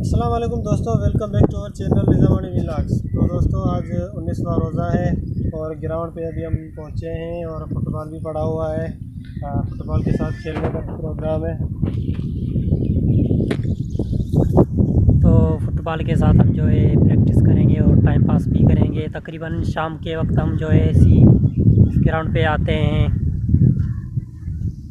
अस्सलाम वालेकुम दोस्तों, welcome back to our channel Nizamani vlogs. तो दोस्तों आज 19वां रोज़ा है और ग्राउंड पे अभी हम पहुंचे हैं और फुटबॉल भी पड़ा हुआ है। फुटबॉल के साथ खेलने का प्रोग्राम है। तो फुटबॉल के साथ हम जो है प्रैक्टिस करेंगे और टाइम पास भी करेंगे। तकरीबन शाम के वक्त हम जो है इसी ग्राउंड पे आते हैं।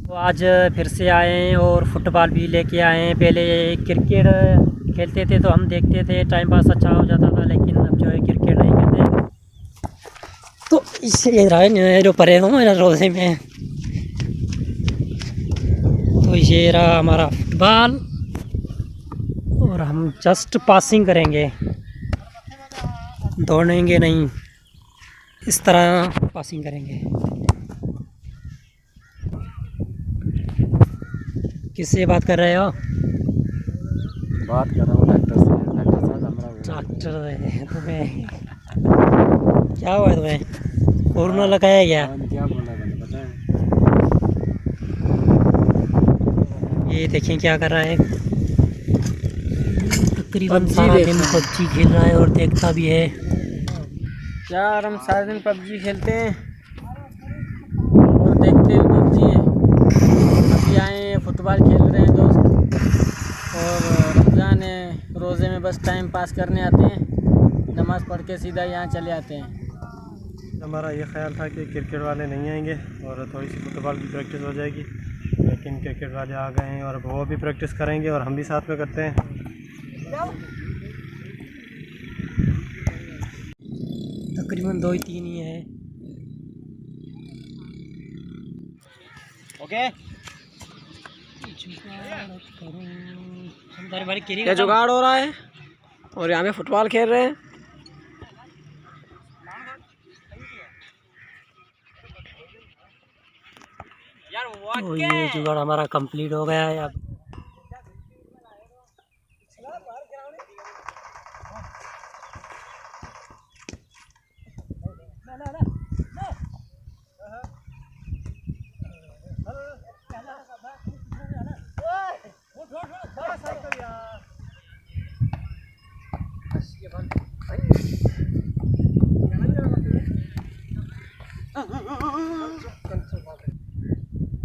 तो आज फिर से आए हैं और फुटबॉल भी लेके आए हैं। पहले क्रिकेट खेलते थे तो हम देखते थे, टाइम पास अच्छा हो जाता था, लेकिन अब जो है क्रिकेट नहीं खेलते। तो इसलिए रहा जो परे हूँ मेरा रोज़े में। तो ये रहा हमारा फुटबॉल और हम जस्ट पासिंग करेंगे, दौड़ेंगे नहीं, इस तरह पासिंग करेंगे। किससे बात कर रहे हो? बात कर रहा हूँ डॉक्टर से। डॉक्टर साहब हमारा डॉक्टर है तुम्हें? क्या हुआ है तुम्हें? कोरोना लगाया गया? क्या बोला मैंने बताया। ये देखें क्या कर रहा है। तकरीबन सारा दिन पबजी खेल रहा है और देखता भी है। यार हम सारे दिन पबजी खेलते हैं और देखते हुए पबजी है। अभी आए हैं, फुटबॉल खेल रहे हैं दोस्त, और रमज़ान है, रोज़े में बस टाइम पास करने आते हैं, नमाज़ पढ़ के सीधा यहाँ चले आते हैं। हमारा ये ख्याल था कि क्रिकेट वाले नहीं आएंगे और थोड़ी सी फुटबॉल की प्रैक्टिस हो जाएगी, लेकिन क्रिकेट वाले आ गए हैं और वो भी प्रैक्टिस करेंगे और हम भी साथ में करते हैं। तकरीबन 2-3 ही है। ओके, क्या जुगाड़ हो रहा है और यहाँ पे फुटबॉल खेल रहे हैं। तो ये जुगाड़ हमारा कंप्लीट हो गया है। अब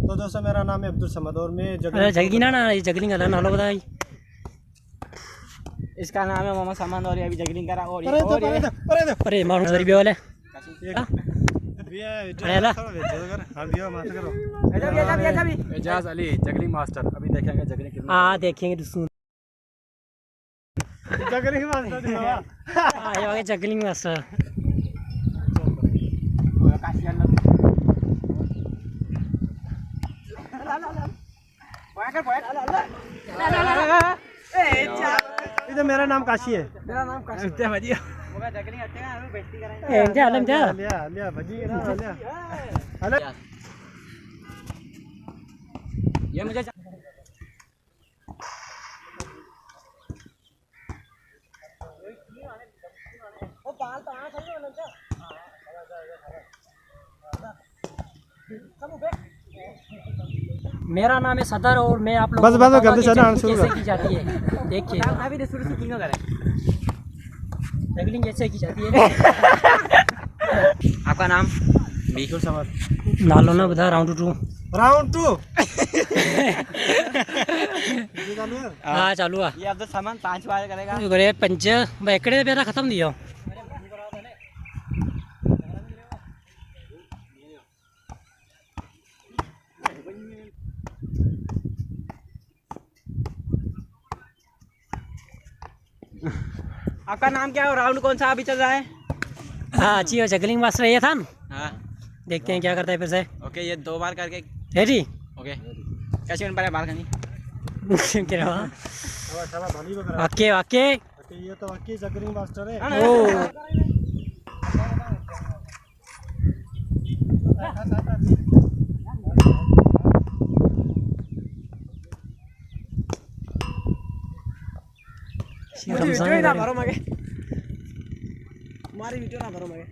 तो दोस्तों मेरा नाम है अब्दुल समद और मैं जगली ना जगलिंग का नाम बताई। इसका नाम है मोहम्मद समद और ये अभी जगलिंग करा। और अरे मानो सरी भी वाले एजाज अली जगलिंग मास्टर। अभी देखेंगे जगलिंग कितना। हाँ देखेंगे सुन जगलिंग मास्टर। हाँ ये वाले जगलिंग मास्टर। इधर मेरा नाम काशी है। मेरा नाम काशी है भाजी। ये मुझे मेरा नाम है सदर और मैं आप लोग कैसे की जाती है देखिए। जगलिंग कैसे की जाती है। आपका नाम? बिल्कुल समझ। नालो ना बता। राउंड 2 हाँ चालू है। ये अब्दुल समद 5 बार करेगा। करे पंच एकड़े मेरा खत्म दियो। आपका नाम क्या है? राउंड कौन सा अभी चल रहा है? हाँ अच्छी हो। जगलिंग मास्टर ये था ना। हाँ देखते हैं क्या करता है फिर से। ओके, ये 2 बार करके रेडी। ओके, कैसे मिनट पहले बाल करनी। Okay okay. ये तो वाकई जगलिंग मास्टर है। ओ हमारी वीडियो ना भरो मगे।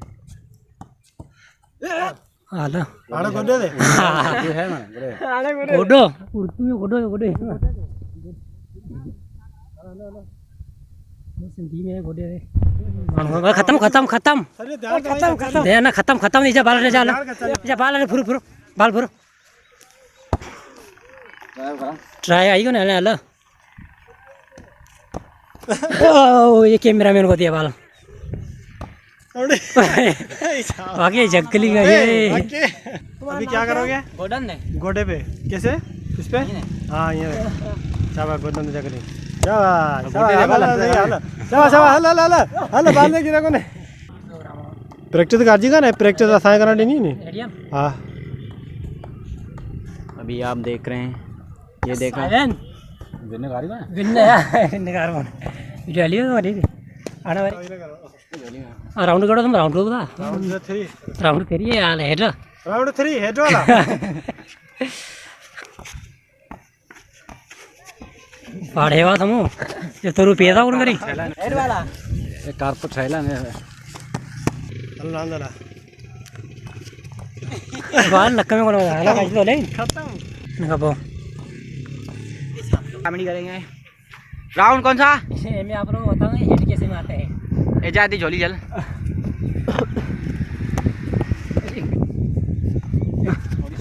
Ala. Ada gede deh. Godo. Urtunya godo. Sindhi में बोले खत्म खत्म खत्म दे ना खत्म खत्म नहीं जा बाल ने जा बाल ने फुर फुर बाल फुर ट्राई आई को ना ले ओ ये कैमरामैन को दिया बाल आगे जगली का ये अभी क्या करोगे? गोडन ने गोडे पे कैसे? इस पे? हाँ ये शाबाश गोडन ने जगली शाबाश शाबाश हल बाल ने गिरा कोने प्रैक्टिस कर जी का ना प्रैक्टिस असां करा नहीं नहीं हाँ अभी आप देख रहे हैं ये देखा राउंड करो तुम राउंड बता राउंड करिए यार हेड राउंड 3 हेड वाला पाड़े हुआ तुम ये तो रुपये था करी हेड वाला ये कारपेट छैला ने अल्लाह अल्लाह बाल नक्का में कौन हाला काट लो ले खत्म नकाबो कमेंट करेंगे राउंड कौन सा मैं आप लोगों को बताऊंगा हेड कैसे मारते हैं ए जाती झोली जल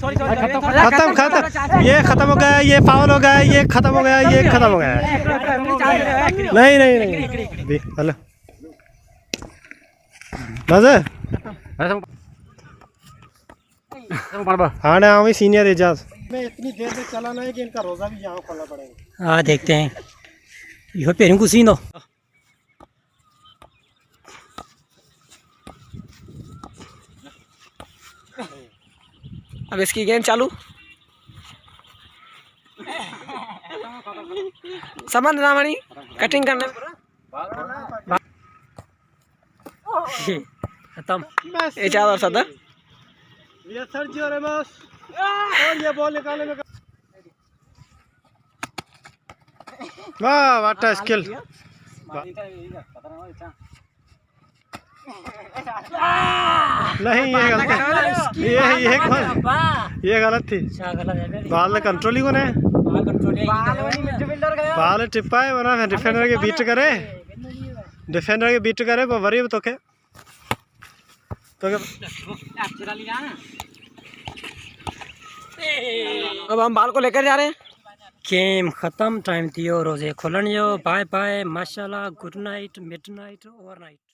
खत्म खत्म ये खत्म हो गया ये फाउल हो गया ये खत्म हो गया ये खत्म हो गया नहीं नहीं नहीं हेलो नजर हाँ ना हमें सीनियर एजाज मैं इतनी देर से चलाना है कि इनका रोजा भी यहाँ खोलना पड़ेगा हाँ देखते हैं यो पेरू कुछ दो अब इसकी गेम चालू समझ रामणी कटिंग करना खत्म ये चार और सदर ये सर्जियो रेमोस और ये बॉल निकालने में वाह व्हाट अ स्किल नहीं ये गलत थी बाल कंट्रोल ही कौन है बाल टिप्पा है वरना डिफेंडर के बीट करे वो वरी तो के अब हम बाल को लेकर जा रहे हैं गेम खत्म टाइम दियो रोजे खोलन जो बाय बाय माशाल्लाह good night mid night over night